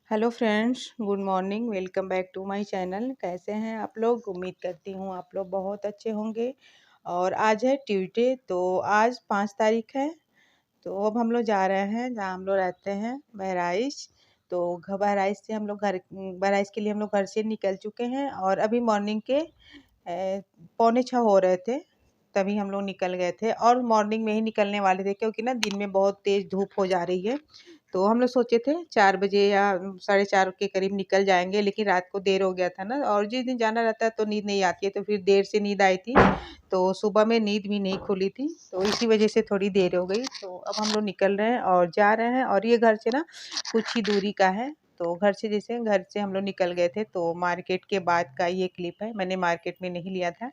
Hello friends, good morning. Welcome back to my channel. कैसे हैं आप लोग? उम्मीद करती हूँ आप लोग बहुत अच्छे होंगे। और आज है ट्यूसडे, तो आज 5 तारीख है। तो अब हम लोग जा रहे हैं जहाँ हम लोग रहते हैं, बहराइच। तो बहराइच से हम लोग बहराइच के लिए हम लोग घर से निकल चुके हैं और अभी मॉर्निंग के 5:45 हो रहे थे, तभी हम लोग निकल गए थे। और मॉर्निंग में ही निकलने वाले थे क्योंकि ना दिन में बहुत तेज़ धूप हो जा रही है। तो हम लोग सोचे थे 4 बजे या 4:30 के करीब निकल जाएँगे, लेकिन रात को देर हो गया था ना, और जिस दिन जाना रहता है तो नींद नहीं आती है, तो फिर देर से नींद आई थी। तो सुबह में नींद भी नहीं खुली थी, तो इसी वजह से थोड़ी देर हो गई। तो अब हम लोग निकल रहे हैं और जा रहे हैं, और ये घर से ना कुछ ही दूरी का है। तो घर से हम लोग निकल गए थे, तो मार्केट के बाद का ये क्लिप है। मैंने मार्केट में नहीं लिया था,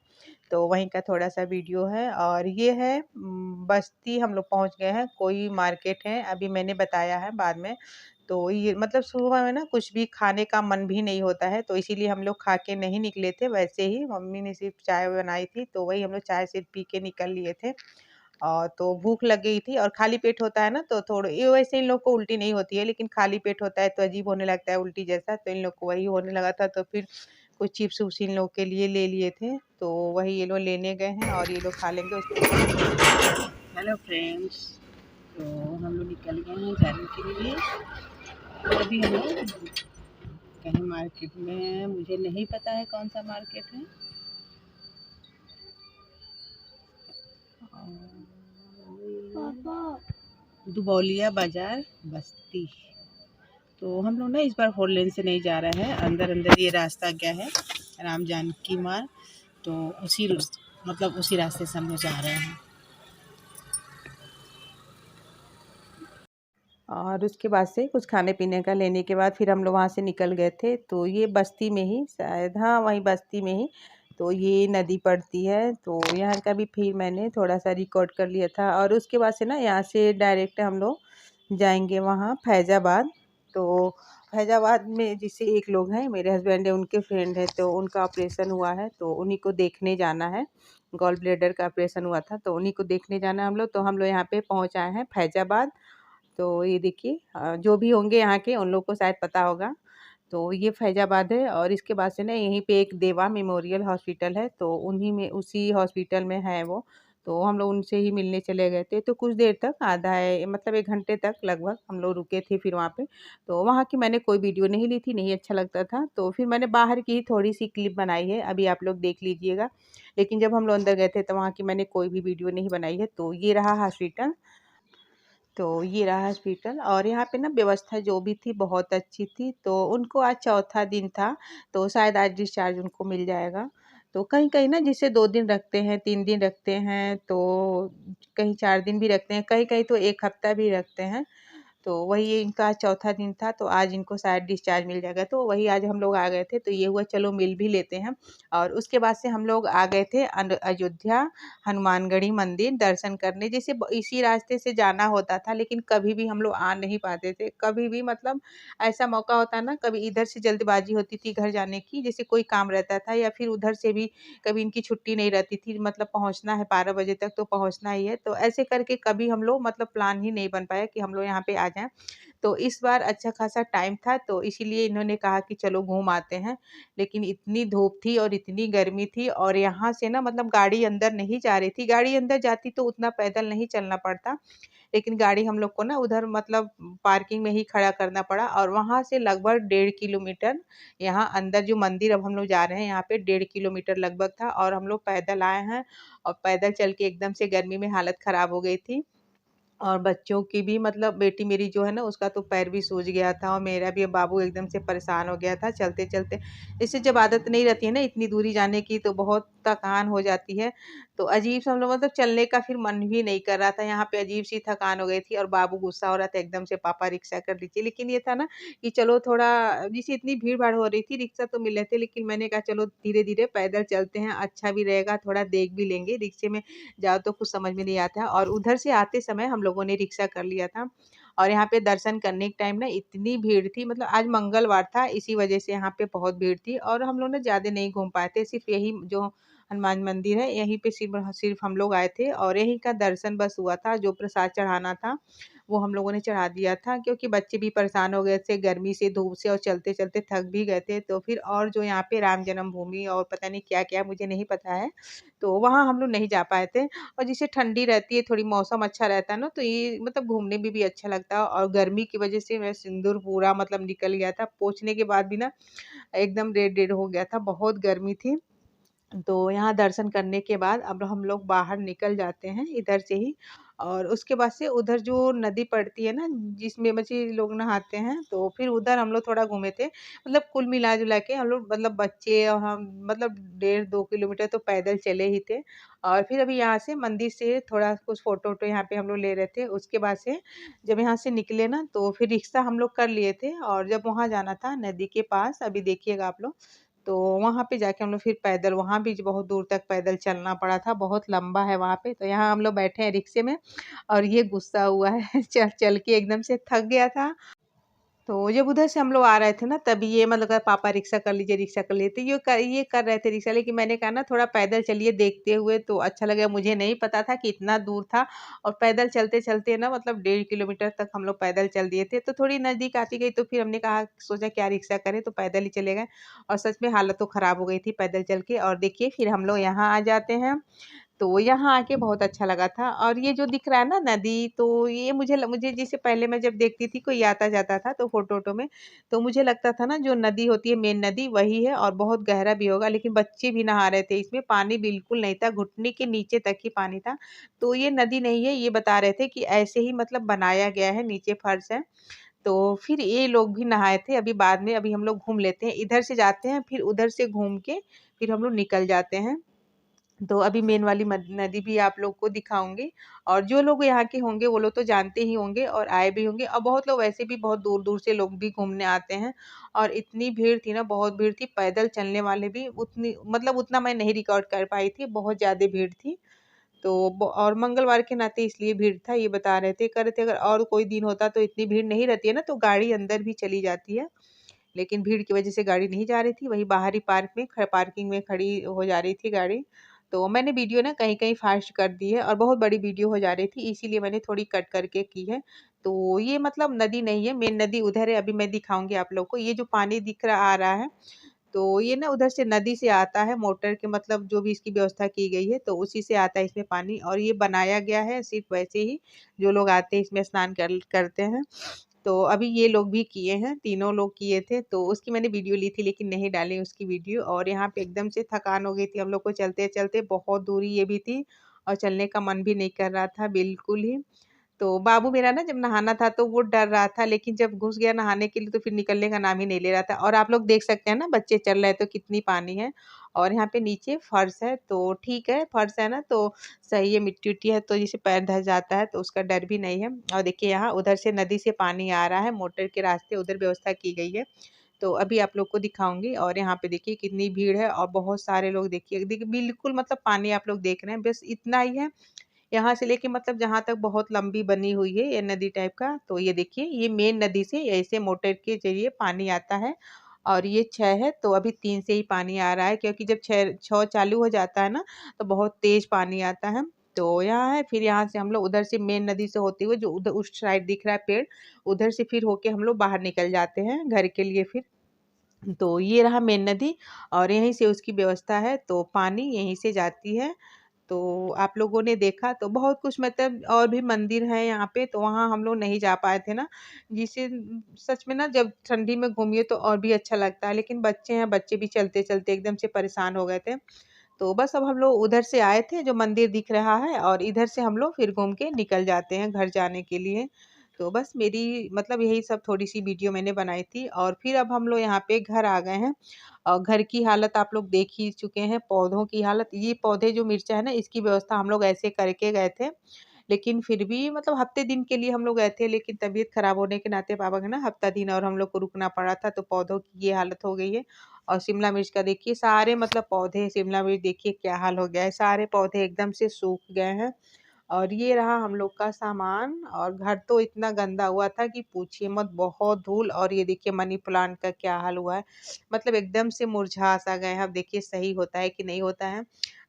तो वहीं का थोड़ा-सा वीडियो है। और ये है बस्ती हम लोग पहुँच गए हैं। कोई मार्केट है, अभी मैंने बताया है बाद में। तो ये मतलब सुबह में ना कुछ भी खाने का मन भी नहीं होता है, तो इसीलिए हम लोग खा के नहीं निकले थे। वैसे ही मम्मी ने सिर्फ़ चाय बनाई थी, तो वही हम लोग चाय सिर्फ़ पी के निकल लिए थे। तो भूख लग गई थी, और खाली पेट होता है ना तो थोड़ा ये, वैसे इन लोग को उल्टी नहीं होती है, लेकिन खाली पेट होता है तो अजीब होने लगता है उल्टी जैसा, तो इन लोग को वही होने लगा था। तो फिर कुछ चिप्स उप्स इन लोग के लिए ले लिए थे, तो वही ये लोग लेने गए हैं और ये लोग खा लेंगे हेलो फ्रेंड्स, तो हम लोग निकल गए हैं जाने के लिए। तो अभी हम लोग कहीं मार्केट में हैं, मुझे नहीं पता है कौन सा मार्केट है। दुबौलिया बाजार बस्ती। तो हम लोग ना इस बार 4 लेन से नहीं जा रहे हैं, अंदर अंदर ये रास्ता गया है, राम जानकी मार्ग। तो उसी रास्ते से हम लोग जा रहे हैं। और उसके बाद से कुछ खाने पीने का लेने के बाद फिर हम लोग वहाँ से निकल गए थे। तो ये बस्ती में ही शायद, हाँ वहीं बस्ती में ही तो ये नदी पड़ती है। तो यहाँ का भी फिर मैंने थोड़ा सा रिकॉर्ड कर लिया था। और उसके बाद से ना यहाँ से डायरेक्ट हम लोग जाएंगे वहाँ फैज़ाबाद। तो फैज़ाबाद में जैसे एक लोग हैं, मेरे हस्बैंड है, उनके फ्रेंड है, तो उनका ऑपरेशन हुआ है, तो उन्हीं को देखने जाना है। गॉल ब्लेडर का ऑपरेशन हुआ था, तो उन्हीं को देखने जाना है हम लोग। तो हम लोग यहाँ पे पहुँच आए हैं फैज़ाबाद। तो ये देखिए, जो भी होंगे यहाँ के उन लोग को शायद पता होगा। तो ये फैज़ाबाद है, और इसके बाद से ना यहीं पे एक देवा मेमोरियल हॉस्पिटल है, तो उन्हीं में उसी हॉस्पिटल में है वो। तो हम लोग उनसे ही मिलने चले गए थे। तो कुछ देर तक, मतलब 1 घंटे तक लगभग हम लोग रुके थे फिर वहाँ पे। तो वहाँ की मैंने कोई वीडियो नहीं ली थी, नहीं अच्छा लगता था, तो फिर मैंने बाहर की ही थोड़ी-सी क्लिप बनाई है, अभी आप लोग देख लीजिएगा। लेकिन जब हम लोग अंदर गए थे तो वहाँ की मैंने कोई भी वीडियो नहीं बनाई है। तो ये रहा हॉस्पिटल। तो ये रहा हॉस्पिटल, और यहाँ पे ना व्यवस्था जो भी थी बहुत अच्छी थी। तो उनको आज चौथा दिन था, तो शायद आज डिस्चार्ज उनको मिल जाएगा। तो कहीं-कहीं ना जिसे 2 दिन रखते हैं, 3 दिन रखते हैं, तो कहीं 4 दिन भी रखते हैं, कहीं-कहीं तो 1 हफ्ता भी रखते हैं। तो वही ये इनका चौथा दिन था, तो आज इनको शायद डिस्चार्ज मिल जाएगा। तो वही आज हम लोग आ गए थे, तो ये हुआ चलो मिल भी लेते हैं। और उसके बाद से हम लोग आ गए थे अयोध्या हनुमानगढ़ी मंदिर दर्शन करने। जैसे इसी रास्ते से जाना होता था, लेकिन कभी भी हम लोग आ नहीं पाते थे। कभी भी मतलब ऐसा मौका होता है ना, कभी इधर से जल्दबाजी होती थी घर जाने की, जैसे कोई काम रहता था, या फिर उधर से भी कभी इनकी छुट्टी नहीं रहती थी, मतलब पहुँचना है 12 बजे तक तो पहुँचना ही है। तो ऐसे करके कभी हम लोग मतलब प्लान ही नहीं बन पाया कि हम लोग यहाँ पे आ जाएँ। तो इस बार अच्छा खासा टाइम था, तो इसीलिए इन्होंने कहा कि चलो घूम आते हैं। लेकिन इतनी धूप थी और इतनी गर्मी थी, और यहाँ से ना मतलब गाड़ी अंदर नहीं जा रही थी। गाड़ी अंदर जाती तो उतना पैदल नहीं चलना पड़ता, लेकिन गाड़ी हम लोग को ना उधर मतलब पार्किंग में ही खड़ा करना पड़ा। और वहाँ से लगभग 1.5 किलोमीटर यहाँ अंदर जो मंदिर अब हम लोग जा रहे हैं, यहाँ पे 1.5 किलोमीटर लगभग था, और हम लोग पैदल आए हैं। और पैदल चल के एकदम से गर्मी में हालत ख़राब हो गई थी। और बच्चों की भी, मतलब बेटी मेरी जो है ना, उसका तो पैर भी सूज गया था, और मेरा भी बाबू एकदम से परेशान हो गया था चलते-चलते। इससे जब आदत नहीं रहती है ना इतनी दूरी जाने की, तो बहुत थकान हो जाती है। तो अजीब-सा हम लोग मतलब चलने का फिर मन भी नहीं कर रहा था, यहाँ पे अजीब-सी थकान हो गई थी, और बाबू गुस्सा हो रहा था एकदम से, पापा रिक्शा कर लीजिए। लेकिन ये था ना कि चलो थोड़ा, जैसे इतनी भीड़-भाड़ हो रही थी, रिक्शा तो मिल रहे थे, लेकिन मैंने कहा चलो धीरे-धीरे पैदल चलते हैं, अच्छा भी रहेगा, थोड़ा देख भी लेंगे। रिक्शे में जाओ तो कुछ समझ में नहीं आता है। और उधर से आते समय हम लोगों ने रिक्शा कर लिया था। और यहाँ पे दर्शन करने के टाइम ना इतनी भीड़ थी, मतलब आज मंगलवार था, इसी वजह से यहाँ पे बहुत भीड़ थी, और हम लोग ना ज़्यादा नहीं घूम पाए थे। सिर्फ़ यही जो हनुमान मंदिर है, यहीं पे सिर्फ़ सिर्फ़ हम लोग आए थे और यहीं का दर्शन बस हुआ था। जो प्रसाद चढ़ाना था, वो हम लोगों ने चढ़ा दिया था क्योंकि बच्चे भी परेशान हो गए थे गर्मी से, धूप से और चलते-चलते थक भी गए थे। तो फिर और जो यहाँ पे राम जन्मभूमि और पता नहीं क्या-क्या मुझे नहीं पता है, तो वहाँ हम लोग नहीं जा पाए थे। और जैसे ठंडी रहती है, थोड़ी मौसम अच्छा रहता है ना, तो ये मतलब घूमने में भी अच्छा लगता है और गर्मी की वज़ह से मेरा सिंदूर पूरा मतलब निकल गया था। पोंछने के बाद भी ना एकदम रेड-रेड हो गया था, बहुत गर्मी थी। तो यहाँ दर्शन करने के बाद अब हम लोग बाहर निकल जाते हैं इधर से ही और उसके बाद से उधर जो नदी पड़ती है ना जिसमें बच्चे लोग नहाते हैं तो फिर उधर हम लोग थोड़ा घूमे थे। मतलब कुल मिला-जुला के हम लोग मतलब बच्चे और हम मतलब 1.5-2 किलोमीटर तो पैदल चले ही थे। और फिर अभी यहाँ से मंदिर से थोड़ा कुछ फ़ोटो-वोटो यहाँ पे हम लोग ले रहे थे। उसके बाद से जब यहाँ से निकले ना तो फिर रिक्शा हम लोग कर लिए थे और जब वहाँ जाना था नदी के पास अभी देखिएगा आप लोग तो वहाँ पे जाके हम लोग फिर पैदल वहाँ भी बहुत दूर तक पैदल चलना पड़ा था, बहुत लंबा है वहाँ पे। तो यहाँ हम लोग बैठे हैं रिक्शे में और ये गुस्सा हुआ है चल-चल के एकदम से थक गया था। तो जब उधर से हम लोग आ रहे थे ना तब ये मतलब कहा पापा रिक्शा कर लीजिए। तो ये कर रहे थे रिक्शा लेकिन मैंने कहा ना थोड़ा पैदल चलिए देखते हुए तो अच्छा लगेगा। मुझे नहीं पता था कि इतना दूर था और पैदल चलते-चलते ना मतलब 1.5 किलोमीटर तक हम लोग पैदल चल दिए थे। तो थोड़ी नज़दीक आती गई तो फिर हमने कहा सोचा क्या रिक्शा करें तो पैदल ही चले गए और सच में हालत तो ख़राब हो गई थी पैदल चल के और देखिए फिर हम लोग यहाँ आ जाते हैं। तो यहाँ आके बहुत अच्छा लगा था और ये जो दिख रहा है ना नदी तो ये मुझे जैसे पहले मैं जब देखती थी कोई आता-जाता था तो फ़ोटो-वोटो में, तो मुझे लगता था ना जो नदी होती है मेन नदी वही है और बहुत गहरा भी होगा लेकिन बच्चे भी नहा रहे थे इसमें पानी बिल्कुल नहीं था, घुटने के नीचे तक ही पानी था। तो ये नदी नहीं है ये बता रहे थे कि ऐसे ही मतलब बनाया गया है, नीचे फर्श है। तो फिर ये लोग भी नहाए थे, अभी बाद में अभी हम लोग घूम लेते हैं, इधर से जाते हैं फिर उधर से घूम के फिर हम लोग निकल जाते हैं। तो अभी मेन वाली नदी भी आप लोग को दिखाऊँगी और जो लोग यहाँ के होंगे वो लोग तो जानते ही होंगे और आए भी होंगे और बहुत लोग वैसे भी बहुत दूर-दूर से लोग भी घूमने आते हैं और इतनी भीड़ थी ना बहुत भीड़ थी, पैदल चलने वाले भी उतनी मतलब उतना मैं नहीं रिकॉर्ड कर पाई थी, बहुत ज़्यादा भीड़ थी। तो ब और मंगलवार के नाते इसलिए भीड़ था ये बता रहे थे, कह रहे थे अगर और कोई दिन होता तो इतनी भीड़ नहीं रहती है ना तो गाड़ी अंदर भी चली जाती है। लेकिन भीड़ की वजह से गाड़ी नहीं जा रही थी, वही बाहरी पार्किंग में खड़ी हो जा रही थी गाड़ी। तो मैंने वीडियो ना कहीं-कहीं फ़ास्ट कर दी है और बहुत बड़ी वीडियो हो जा रही थी, इसीलिए मैंने थोड़ी कट करके की है। तो ये मतलब नदी नहीं है, मेन नदी उधर है, अभी मैं दिखाऊँगी आप लोग को। ये जो पानी दिख रहा आ रहा है, तो ये ना उधर से नदी से आता है, मोटर के मतलब जो भी इसकी व्यवस्था की गई है, तो उसी से आता है इसमें पानी और ये बनाया गया है सिर्फ़ वैसे ही, जो लोग आते हैं इसमें स्नान करते हैं। तो अभी ये लोग भी किए हैं, तीनों लोग किए थे, तो उसकी मैंने वीडियो ली थी लेकिन नहीं डाली उसकी वीडियो और यहाँ पे एकदम से थकान हो गई थी हम लोग को चलते-चलते, बहुत दूरी ये भी थी और चलने का मन भी नहीं कर रहा था बिल्कुल ही। तो बाबू मेरा ना जब नहाना था तो वो डर रहा था लेकिन जब घुस गया नहाने के लिए तो फिर निकलने का नाम ही नहीं ले रहा था और आप लोग देख सकते हैं ना बच्चे चल रहे हैं तो कितनी पानी है और यहाँ पे नीचे फर्श है तो ठीक है फर्श है ना तो सही है मिट्टी-विट्टी है तो जैसे पैर धँस जाता है तो उसका डर भी नहीं है और देखिए यहाँ उधर से नदी से पानी आ रहा है मोटर के रास्ते उधर व्यवस्था की गई है। तो अभी आप लोग को दिखाऊँगी और यहाँ पे देखिए कितनी भीड़ है और बहुत सारे लोग देखिए बिल्कुल मतलब पानी आप लोग देख रहे हैं बस इतना ही है यहाँ से लेके मतलब जहाँ तक बहुत लंबी बनी हुई है ये नदी टाइप का, तो ये देखिए ये मेन नदी से ऐसे मोटर के ज़रिए पानी आता है और ये 6 है तो अभी 3 से ही पानी आ रहा है क्योंकि जब 6 चालू हो जाता है ना, तो बहुत तेज़ पानी आता है। तो यहाँ है फिर यहाँ से हम लोग उधर से मेन नदी से होते हुए जो उधर उस साइड दिख रहा है पेड़, उधर से फिर होके हम लोग बाहर निकल जाते हैं घर के लिए फिर। तो ये रहा मेन नदी और यहीं से उसकी व्यवस्था है, तो पानी यहीं से जाती है। तो आप लोगों ने देखा तो बहुत कुछ मतलब और भी मंदिर हैं यहाँ पे, तो वहाँ हम लोग नहीं जा पाए थे ना, जिससे सच में ना जब ठंडी में घूमिए तो और भी अच्छा लगता है, लेकिन बच्चे हैं, बच्चे भी चलते-चलते एकदम से परेशान हो गए थे। तो बस अब हम लोग उधर से आए थे जो मंदिर दिख रहा है और इधर से हम लोग फिर घूम के निकल जाते हैं घर जाने के लिए। तो बस मेरी मतलब यही सब थोड़ी-सी वीडियो मैंने बनाई थी और फिर अब हम लोग यहाँ पे घर आ गए हैं और घर की हालत आप लोग देख ही चुके हैं, पौधों की हालत ये पौधे जो मिर्चा है ना इसकी व्यवस्था हम लोग ऐसे करके गए थे। लेकिन फिर भी मतलब हफ्ते दिन के लिए हम लोग गए थे लेकिन तबीयत खराब होने के नाते पापा का ना हफ्ता दिन और हम लोग को रुकना पड़ा था तो पौधों की ये हालत हो गई है। और शिमला मिर्च का देखिए सारे मतलब पौधे शिमला मिर्च देखिए क्या हाल हो गया है, सारे पौधे एकदम से सूख गए हैं। और ये रहा हम लोग का सामान। और घर तो इतना गंदा हुआ था कि पूछिए मत, बहुत धूल। और ये देखिए मनी प्लांट का क्या हाल हुआ है, मतलब एकदम से मुरझा सा गए हैं। अब देखिए सही होता है कि नहीं होता है।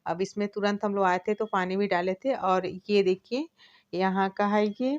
अब इसमें तुरंत हम लोग आए थे तो पानी भी डाले थे। और ये देखिए यहाँ का है ये।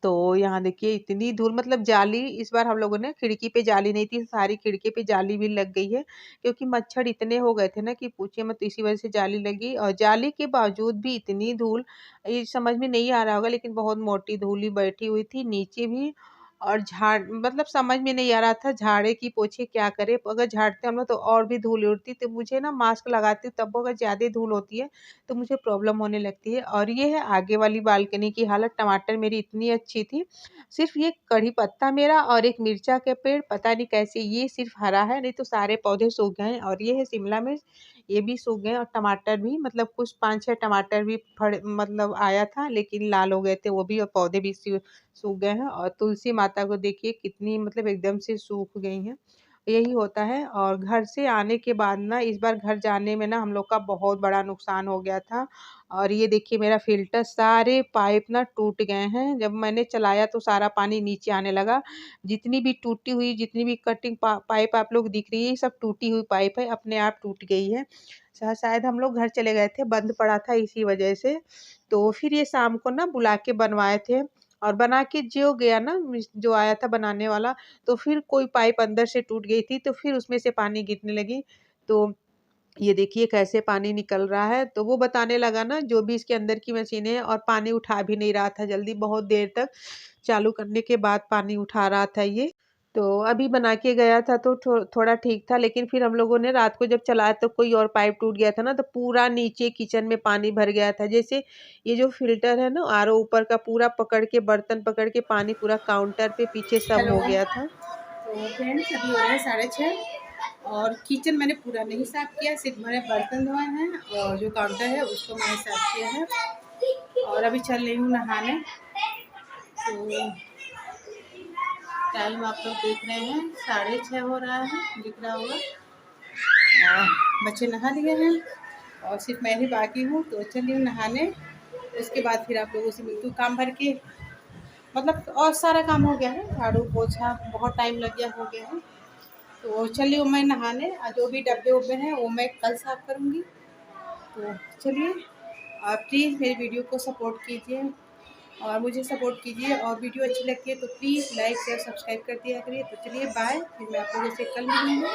तो यहाँ देखिए इतनी धूल, मतलब जाली इस बार हम लोगों ने, खिड़की पे जाली नहीं थी, सारी खिड़की पे जाली भी लग गई है। क्योंकि मच्छर इतने हो गए थे ना कि पूछिए मत, इसी वजह से जाली लगी। और जाली के बावजूद भी इतनी धूल, ये समझ में नहीं आ रहा होगा लेकिन बहुत मोटी धूल ही बैठी हुई थी नीचे भी। और झाड़, मतलब समझ में नहीं आ रहा था झाड़े की पोछे क्या करे। अगर झाड़ते हम लोग तो और भी धूल उड़ती, तो मुझे ना मास्क लगाती हूँ तब अगर ज्यादा धूल होती है तो मुझे प्रॉब्लम होने लगती है। और ये है आगे वाली बालकनी की हालत। टमाटर मेरी इतनी अच्छी थी, सिर्फ ये कड़ी पत्ता मेरा और एक मिर्चा के पेड़ पता नहीं कैसे ये सिर्फ हरा है, नहीं तो सारे पौधे सूख गए हैं। और ये है शिमला मिर्च, ये भी सूख गए। और टमाटर भी, मतलब कुछ 5-6 टमाटर भी फड़ मतलब आया था लेकिन लाल हो गए थे वो भी, और पौधे भी सूख गए हैं। और तुलसी माता को देखिए कितनी, मतलब एकदम से सूख गई हैं। यही होता है। और घर से आने के बाद ना, इस बार घर जाने में ना हम लोग का बहुत बड़ा नुकसान हो गया था। और ये देखिए मेरा फ़िल्टर, सारे पाइप ना टूट गए हैं। जब मैंने चलाया तो सारा पानी नीचे आने लगा। जितनी भी टूटी हुई, जितनी भी कटिंग पाइप आप लोग दिख रही है, ये सब टूटी हुई पाइप है, अपने आप टूट गई है। शायद हम लोग घर चले गए थे, बंद पड़ा था इसी वजह से। तो फिर ये शाम को ना बुला के बनवाए थे। और बना के जो गया ना, जो आया था बनाने वाला, तो फिर कोई पाइप अंदर से टूट गई थी तो फिर उसमें से पानी गिरने लगी। तो ये देखिए कैसे पानी निकल रहा है। तो वो बताने लगा ना, जो भी इसके अंदर की मशीन है, और पानी उठा भी नहीं रहा था जल्दी, बहुत देर तक चालू करने के बाद पानी उठा रहा था ये। तो अभी बना के गया था तो थोड़ा ठीक था, लेकिन फिर हम लोगों ने रात को जब चलाया तो कोई और पाइप टूट गया था ना, तो पूरा नीचे किचन में पानी भर गया था। जैसे ये जो फ़िल्टर है ना, आरओ ऊपर का, पूरा पकड़ के, बर्तन पकड़ के पानी पूरा काउंटर पे पीछे सब हेलो। हो गया था। तो फ्रेंड्स अभी हो रहे हैं 6:30 और किचन मैंने पूरा नहीं साफ़ किया, सिर्फ मैंने बर्तन धोए हैं और जो काउंटर है उसको मैंने साफ़ किया है। और अभी चल रही हूँ नहाने। तो टाइम आप लोग देख रहे हैं 6:30 हो रहा है, दिख रहा होगा। और बच्चे नहा लिए हैं और सिर्फ मैं ही बाकी हूँ, तो चल रही हूँ नहाने। उसके बाद फिर आप लोगों से मिलती हूँ काम भर के, मतलब और सारा काम हो गया है, झाड़ू पोछा बहुत टाइम लग गया, हो गया है। तो चलिए मैं नहाने, जो भी डब्बे उब्बे हैं वो मैं कल साफ़ करूँगी। तो चलिए, आप प्लीज़ मेरी वीडियो को सपोर्ट कीजिए और मुझे सपोर्ट कीजिए। और वीडियो अच्छी लगती है तो प्लीज़ लाइक शेयर सब्सक्राइब कर दिया करिए। तो चलिए बाय, फिर मैं आप लोगों से कल मिलूँगी।